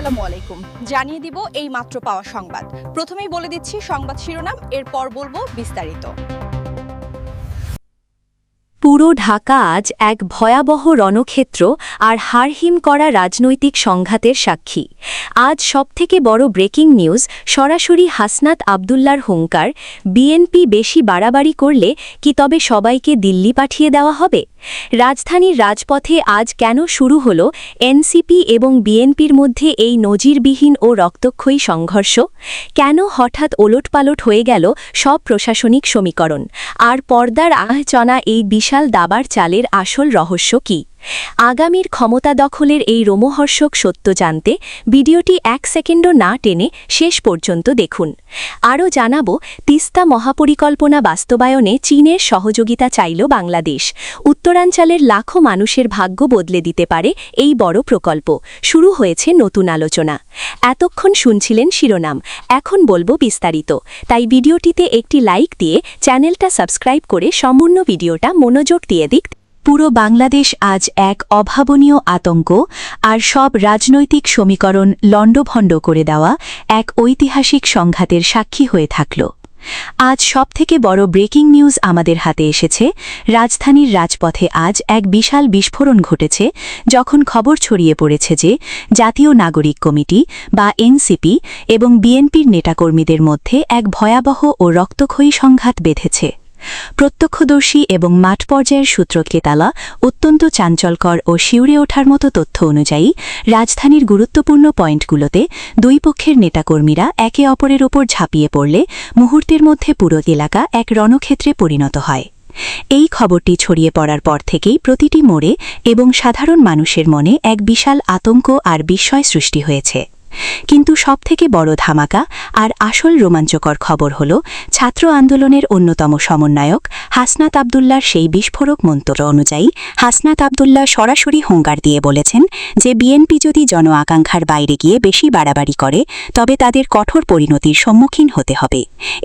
আসসালামু আলাইকুম। জানিয়ে দিব এই মাত্র পাওয়া সংবাদ। প্রথমেই বলে দিচ্ছি সংবাদ শিরোনাম, এরপর বলবো বিস্তারিত। পুরো ঢাকা আজ এক ভয়াবহ রণক্ষেত্র আর হাড়হিম করা রাজনৈতিক সংঘাতের সাক্ষী। আজ সবথেকে বড় ব্রেকিং নিউজ, সরাসরি হাসনাত আবদুল্লার হুঙ্কার, বিএনপি বেশি বাড়াবাড়ি করলে কি তবে সবাইকে দিল্লি পাঠিয়ে দেওয়া হবে? রাজধানীর রাজপথে আজ কেন শুরু হল এনসিপি এবং বিএনপির মধ্যে এই নজিরবিহীন ও রক্তক্ষয়ী সংঘর্ষ? কেন হঠাৎ ওলটপালট হয়ে গেল সব প্রশাসনিক সমীকরণ? আর পর্দার আহচনা এই বিশাল দাবার চালের আসল রহস্য কী? আগামীর ক্ষমতা দখলের এই রোমহর্ষক সত্য জানতে ভিডিওটি 1 সেকেন্ডও না টেনে শেষ পর্যন্ত দেখুন। আরও জানাব, তিস্তা মহাপরিকল্পনা বাস্তবায়নে চীনের সহযোগিতা চাইল বাংলাদেশ। উত্তরাঞ্চলের লাখো মানুষের ভাগ্য বদলে দিতে পারে এই বড় প্রকল্প। শুরু হয়েছে নতুন আলোচনা। এতক্ষণ শুনছিলেন শিরোনাম, এখন বলবো বিস্তারিত। তাই ভিডিওটিতে একটি লাইক দিয়ে চ্যানেলটা সাবস্ক্রাইব করে সম্পূর্ণ ভিডিওটা মনোযোগ দিয়ে দিক। পুরো বাংলাদেশ আজ এক অভাবনীয় আতঙ্ক আর সব রাজনৈতিক সমীকরণ লণ্ডভণ্ড করে দেওয়া এক ঐতিহাসিক সংঘাতের সাক্ষী হয়ে থাকল। আজ সবথেকে বড় ব্রেকিং নিউজ আমাদের হাতে এসেছে। রাজধানীর রাজপথে আজ এক বিশাল বিস্ফোরণ ঘটেছে যখন খবর ছড়িয়ে পড়েছে যে জাতীয় নাগরিক কমিটি বা এনসিপি এবং বিএনপির নেতাকর্মীদের মধ্যে এক ভয়াবহ ও রক্তক্ষয়ী সংঘাত বেঁধেছে। প্রত্যক্ষদর্শী এবং মাঠ পর্যায়ের সূত্রকে তালা অত্যন্ত চাঞ্চল্যকর ও শিউরে ওঠার মতো তথ্য অনুযায়ী রাজধানীর গুরুত্বপূর্ণ পয়েন্টগুলোতে দুই পক্ষের নেতাকর্মীরা একে অপরের ওপর ঝাঁপিয়ে পড়লে মুহূর্তের মধ্যে পুরো এলাকা এক রণক্ষেত্রে পরিণত হয়। এই খবরটি ছড়িয়ে পড়ার পর থেকেই প্রতিটি মোড়ে এবং সাধারণ মানুষের মনে এক বিশাল আতঙ্ক আর বিস্ময় সৃষ্টি হয়েছে। কিন্তু সবথেকে বড় ধামাকা আর আসল রোমাঞ্চকর খবর হল ছাত্র আন্দোলনের অন্যতম সমন্বয়ক হাসনাত আবদুল্লার সেই বিস্ফোরক মন্তব্য অনুযায়ী হাসনাত আবদুল্লাহ সরাসরি হুঙ্কার দিয়ে বলেছেন যে বিএনপি যদি জন আকাঙ্ক্ষার বাইরে গিয়ে বেশি বাড়াবাড়ি করে তবে তাদের কঠোর পরিণতির সম্মুখীন হতে হবে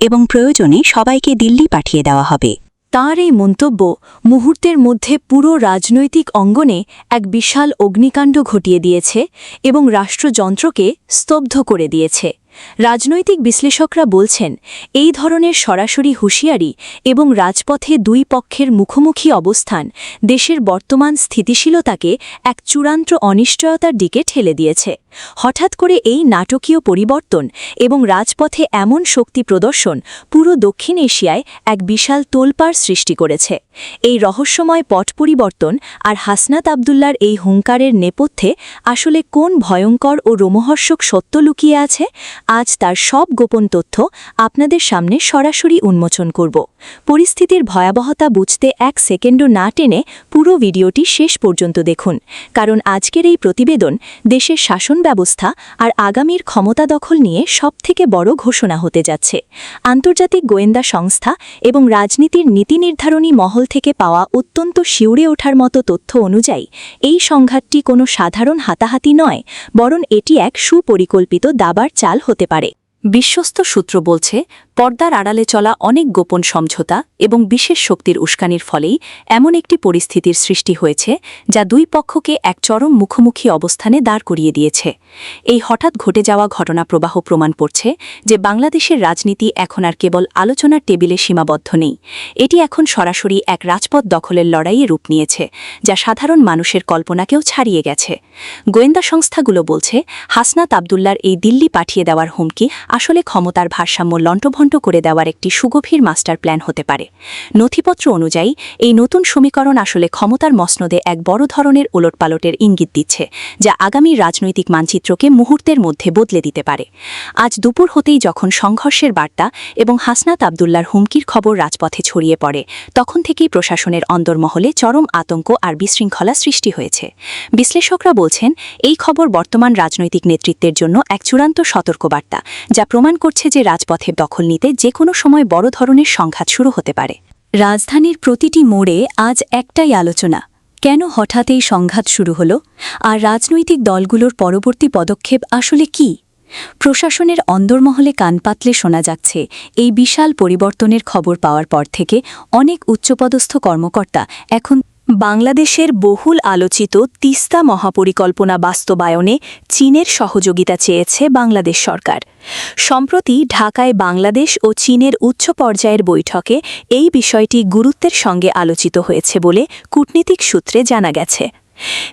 এবং প্রয়োজনে সবাইকে দিল্লি পাঠিয়ে দেওয়া হবে। তাঁর এই মন্তব্য মুহূর্তের মধ্যে পুরো রাজনৈতিক অঙ্গনে এক বিশাল অগ্নিকাণ্ড ঘটিয়ে দিয়েছে এবং রাষ্ট্রযন্ত্রকে স্তব্ধ করে দিয়েছে। রাজনৈতিক বিশ্লেষকরা বলছেন, এই ধরনের সরাসরি হুঁশিয়ারি এবং রাজপথে দুই পক্ষের মুখোমুখি অবস্থান দেশের বর্তমান স্থিতিশীলতাকে এক চূড়ান্ত অনিশ্চয়তার দিকে ঠেলে দিয়েছে। হঠাৎ করে এই নাটকীয় পরিবর্তন এবং রাজপথে এমন শক্তি প্রদর্শন পুরো দক্ষিণ এশিয়ায় এক বিশাল তোলপাড় সৃষ্টি করেছে। এই রহস্যময় পট পরিবর্তন আর হাসনাত আবদুল্লার এই হুঙ্কারের নেপথ্যে আসলে কোন ভয়ঙ্কর ও রোমহর্ষক সত্য লুকিয়ে আছে, আজ তার সব গোপন তথ্য আপনাদের সামনে সরাসরি উন্মোচন করব। পরিস্থিতির ভয়াবহতা বুঝতে 1 সেকেন্ডও না টেনে পুরো ভিডিওটি শেষ পর্যন্ত দেখুন, কারণ আজকের এই প্রতিবেদন দেশের শাসন ব্যবস্থা আর আগামীর ক্ষমতা দখল নিয়ে সবথেকে বড় ঘোষণা হতে যাচ্ছে। আন্তর্জাতিক গোয়েন্দা সংস্থা এবং রাজনীতির নীতি নির্ধারণী মহল থেকে পাওয়া অত্যন্ত শিউরে ওঠার মতো তথ্য অনুযায়ী এই সংঘাতটি কোনো সাধারণ হাতাহাতি নয়, বরং এটি এক সুপরিকল্পিত দাবার চাল হতে পারে। বিশ্বস্ত সূত্র বলছে, পর্দার আড়ালে চলা অনেক গোপন সমঝোতা এবং বিশেষ শক্তির উস্কানির ফলেই এমন একটি পরিস্থিতির সৃষ্টি হয়েছে যা দুই পক্ষকে এক চরম মুখোমুখি অবস্থানে দাঁড় করিয়ে দিয়েছে। এই হঠাৎ ঘটে যাওয়া ঘটনা প্রবাহ প্রমাণ করছে যে বাংলাদেশের রাজনীতি এখন আর কেবল আলোচনার টেবিলে সীমাবদ্ধ নেই, এটি এখন সরাসরি এক রাজপথ দখলের লড়াইয়ে রূপ নিয়েছে যা সাধারণ মানুষের কল্পনাকেও ছাড়িয়ে গেছে। গোয়েন্দা সংস্থাগুলো বলছে, হাসনাত আবদুল্লার এই দিল্লি পাঠিয়ে দেওয়ার হুমকি আসলে ক্ষমতার ভারসাম্য লণ্ঠভণ্ড করে দেওয়ার একটি সুগভীর মাস্টার প্ল্যান হতে পারে। নথিপত্র অনুযায়ী এই নতুন সমীকরণ আসলে ক্ষমতার মসনদে এক বড় ধরনের ওলটপালটের ইঙ্গিত দিচ্ছে, যা আগামী রাজনৈতিক মানচিত্রকে মুহূর্তের মধ্যে বদলে দিতে পারে। আজ দুপুর হতেই যখন সংঘর্ষের বার্তা এবং হাসনাত আবদুল্লার হুমকির খবর রাজপথে ছড়িয়ে পড়ে, তখন থেকেই প্রশাসনের অন্দরমহলে চরম আতঙ্ক আর বিশৃঙ্খলা সৃষ্টি হয়েছে। বিশ্লেষকরা বলছেন, এই খবর বর্তমান রাজনৈতিক নেতৃত্বের জন্য এক চূড়ান্ত সতর্কবার্তা, যা প্রমাণ করছে যে রাজপথের দখল নিতে যে কোনো সময় বড় ধরনের সংঘাত শুরু হতে পারে। রাজধানীর প্রতিটি মোড়ে আজ একটাই আলোচনা, কেন হঠাৎ এই সংঘাত শুরু হলো আর রাজনৈতিক দলগুলোর পরবর্তী পদক্ষেপ আসলে কি? প্রশাসনের অন্দরমহলে কান পাতলে শোনা যাচ্ছে, এই বিশাল পরিবর্তনের খবর পাওয়ার পর থেকে অনেক উচ্চপদস্থ কর্মকর্তা এখন বাংলাদেশের বহুল আলোচিত তিস্তা মহাপরিকল্পনা বাস্তবায়নে চীনের সহযোগিতা চেয়েছে বাংলাদেশ সরকার। সম্প্রতি ঢাকায় বাংলাদেশ ও চীনের উচ্চ পর্যায়ের বৈঠকে এই বিষয়টি গুরুত্বের সঙ্গে আলোচিত হয়েছে বলে কূটনীতিক সূত্রে জানা গেছে।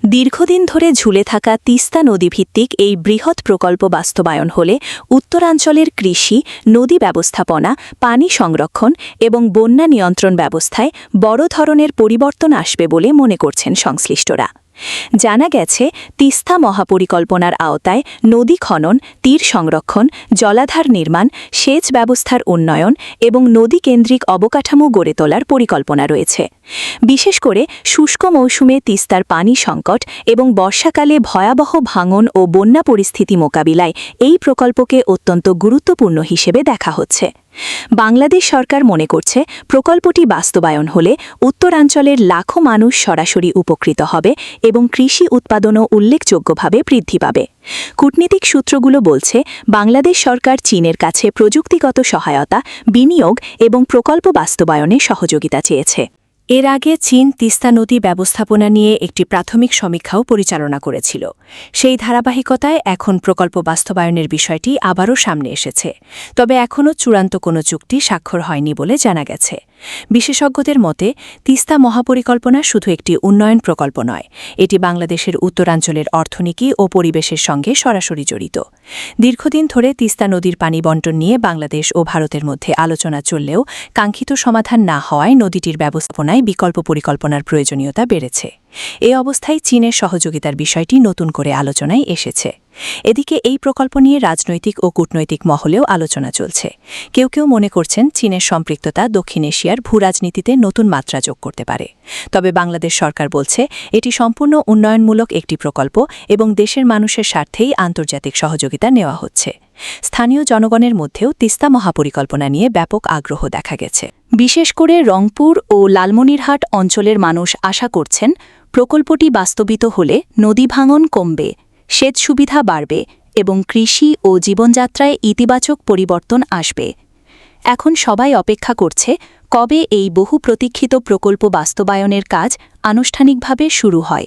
দীর্ঘদিন ধরে ঝুলে থাকা তিস্তা নদীভিত্তিক এই বৃহৎ প্রকল্প বাস্তবায়ন হলে উত্তরাঞ্চলের কৃষি, নদী ব্যবস্থাপনা, পানি সংরক্ষণ এবং বন্যা নিয়ন্ত্রণ ব্যবস্থায় বড় ধরনের পরিবর্তন আসবে বলে মনে করছেন সংশ্লিষ্টরা। জানা গেছে, তিস্তা মহাপরিকল্পনার আওতায় নদী খনন, তীর সংরক্ষণ, জলাধার নির্মাণ, সেচ ব্যবস্থার উন্নয়ন এবং নদীকেন্দ্রিক অবকাঠামো গড়ে তোলার পরিকল্পনা রয়েছে। বিশেষ করে শুষ্ক মৌসুমে তিস্তার পানি সংকট এবং বর্ষাকালে ভয়াবহ ভাঙন ও বন্যা পরিস্থিতি মোকাবিলায় এই প্রকল্পকে অত্যন্ত গুরুত্বপূর্ণ হিসেবে দেখা হচ্ছে। বাংলাদেশ সরকার মনে করছে, প্রকল্পটি বাস্তবায়ন হলে উত্তরাঞ্চলের লাখো মানুষ সরাসরি উপকৃত হবে এবং কৃষি উৎপাদনও উল্লেখযোগ্যভাবে বৃদ্ধি পাবে। কূটনীতিক সূত্রগুলো বলছে, বাংলাদেশ সরকার চীনের কাছে প্রযুক্তিগত সহায়তা, বিনিয়োগ এবং প্রকল্প বাস্তবায়নে সহযোগিতা চেয়েছে। এর আগে চীন তিস্তা নদী ব্যবস্থাপনা নিয়ে একটি প্রাথমিক সমীক্ষাও পরিচালনা করেছিল। সেই ধারাবাহিকতায় এখন প্রকল্প বাস্তবায়নের বিষয়টি আবারও সামনে এসেছে। তবে এখনও চূড়ান্ত কোনো চুক্তি স্বাক্ষর হয়নি বলে জানা গেছে। বিশেষজ্ঞদের মতে, তিস্তা মহাপরিকল্পনা শুধু একটি উন্নয়ন প্রকল্প নয়, এটি বাংলাদেশের উত্তরাঞ্চলের অর্থনীতি ও পরিবেশের সঙ্গে সরাসরি জড়িত। দীর্ঘদিন ধরে তিস্তা নদীর পানি বণ্টন নিয়ে বাংলাদেশ ও ভারতের মধ্যে আলোচনা চললেও কাঙ্ক্ষিত সমাধান না হওয়ায় নদীটির ব্যবস্থাপনায় বিকল্প পরিকল্পনার প্রয়োজনীয়তা বেড়েছে। এ অবস্থায় চীনের সহযোগিতার বিষয়টি নতুন করে আলোচনায় এসেছে। এদিকে এই প্রকল্প নিয়ে রাজনৈতিক ও কূটনৈতিক মহলেও আলোচনা চলছে। কেউ কেউ মনে করছেন, চীনের সম্পৃক্ততা দক্ষিণ এশিয়ার ভূরাজনীতিতে নতুন মাত্রা যোগ করতে পারে। তবে বাংলাদেশ সরকার বলছে, এটি সম্পূর্ণ উন্নয়নমূলক একটি প্রকল্প এবং দেশের মানুষের স্বার্থেই আন্তর্জাতিক সহযোগিতা নেওয়া হচ্ছে। স্থানীয় জনগণের মধ্যেও তিস্তা মহাপরিকল্পনা নিয়ে ব্যাপক আগ্রহ দেখা গেছে। বিশেষ করে রংপুর ও লালমনিরহাট অঞ্চলের মানুষ আশা করছেন, প্রকল্পটি বাস্তবিত হলে নদী ভাঙন কমবে, সেচ সুবিধা বাড়বে এবং কৃষি ও জীবনযাত্রায় ইতিবাচক পরিবর্তন আসবে। এখন সবাই অপেক্ষা করছে, কবে এই বহু প্রতীক্ষিত প্রকল্প বাস্তবায়নের কাজ আনুষ্ঠানিকভাবে শুরু হয়।